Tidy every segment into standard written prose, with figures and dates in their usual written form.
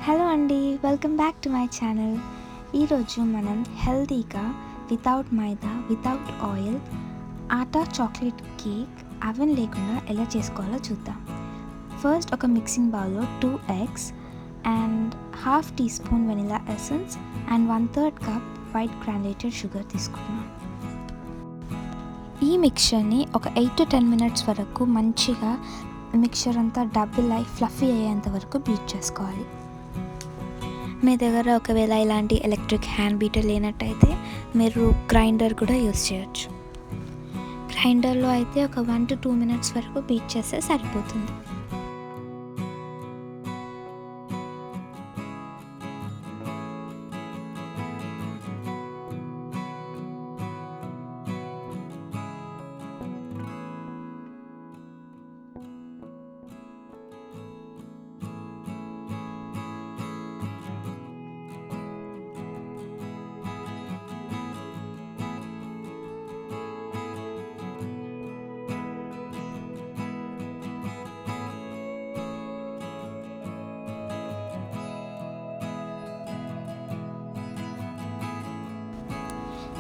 Hello అండి, welcome back to my channel. ఈరోజు మనం హెల్తీగా వితౌట్ మైదా, వితౌట్ ఆయిల్ ఆటా చాక్లెట్ కేక్ అవెన్ లేకుండా ఎలా చేసుకోవాలో చూద్దాం. ఫస్ట్ ఒక మిక్సింగ్ బౌల్లో 2 eggs and ½ teaspoon vanilla essence and 1/3 cup white granulated sugar తీసుకున్నాం. ఈ మిక్చర్ని ఒక 8 to 10 minutes వరకు మంచిగా మిక్చర్ అంతా డబుల్ అయి ఫ్లఫీ అయ్యేంత వరకు బీట్ చేసుకోవాలి. మీ దగ్గర ఒకవేళ ఇలాంటి ఎలక్ట్రిక్ హ్యాండ్ బీటర్ లేనట్టయితే మీరు గ్రైండర్ కూడా యూస్ చేయొచ్చు. గ్రైండర్లో అయితే ఒక 1 to 2 minutes వరకు బీట్ చేస్తే సరిపోతుంది.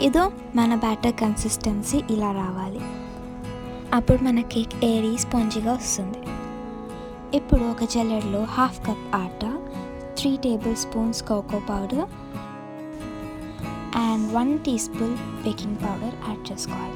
ఇదో మన బ్యాటర్ కన్సిస్టెన్సీ ఇలా రావాలి. అప్పుడు మన కేక్ ఎయిరీ స్పాంజీగా వస్తుంది. ఇప్పుడు ఒక జల్లెడలో ½ cup atta, 3 tablespoons cocoa powder and 1 teaspoon baking powder add చేసుకోవాలి.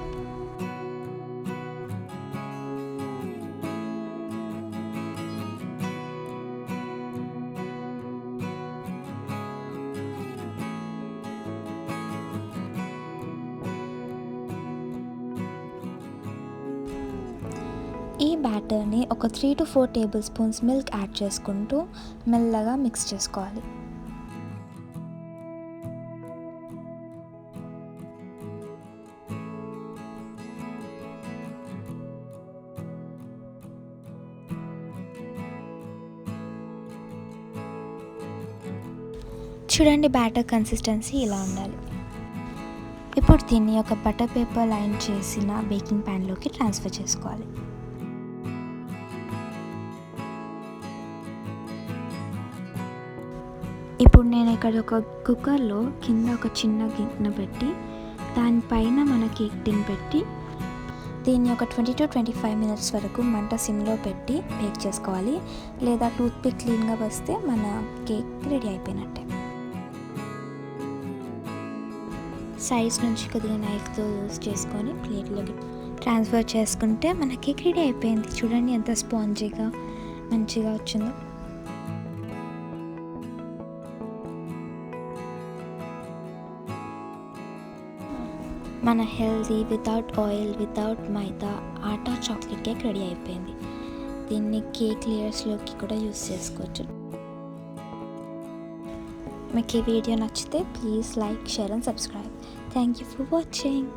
ఈ బ్యాటర్ని ఒక 3 to 4 tablespoons మిల్క్ యాడ్ చేసుకుంటూ మెల్లగా మిక్స్ చేసుకోవాలి. చూడండి, బ్యాటర్ కన్సిస్టెన్సీ ఇలా ఉండాలి. ఇప్పుడు దీన్ని ఒక బటర్ పేపర్ లైన్ చేసిన బేకింగ్ ప్యాన్లోకి ట్రాన్స్ఫర్ చేసుకోవాలి. ఇప్పుడు నేను ఇక్కడ ఒక కుక్కర్లో కింద ఒక చిన్న గిన్నె పెట్టి దానిపైన మన కేక్ టిన్ పెట్టి దీన్ని ఒక 20 to 25 minutes వరకు మంట సిమ్లో పెట్టి బేక్ చేసుకోవాలి. లేదా టూత్పిక్ క్లీన్గా వస్తే మన కేక్ రెడీ అయిపోయినట్టే. సైజ్ నుంచి కొద్దిగా నైఫ్తో యూస్ చేసుకొని ప్లేట్లోకి ట్రాన్స్ఫర్ చేసుకుంటే మన కేక్ రెడీ అయిపోయింది. చూడండి ఎంత స్పాంజీగా మంచిగా వచ్చిందో. మన హెల్తీ వితౌట్ ఆయిల్, వితౌట్ మైదా ఆటా చాక్లెట్ కేక్ రెడీ అయిపోయింది. దీన్ని కేక్ లేయర్స్లోకి కూడా యూస్ చేసుకోవచ్చు. మీకు ఈ వీడియో నచ్చితే please like, share and subscribe. Thank you for watching.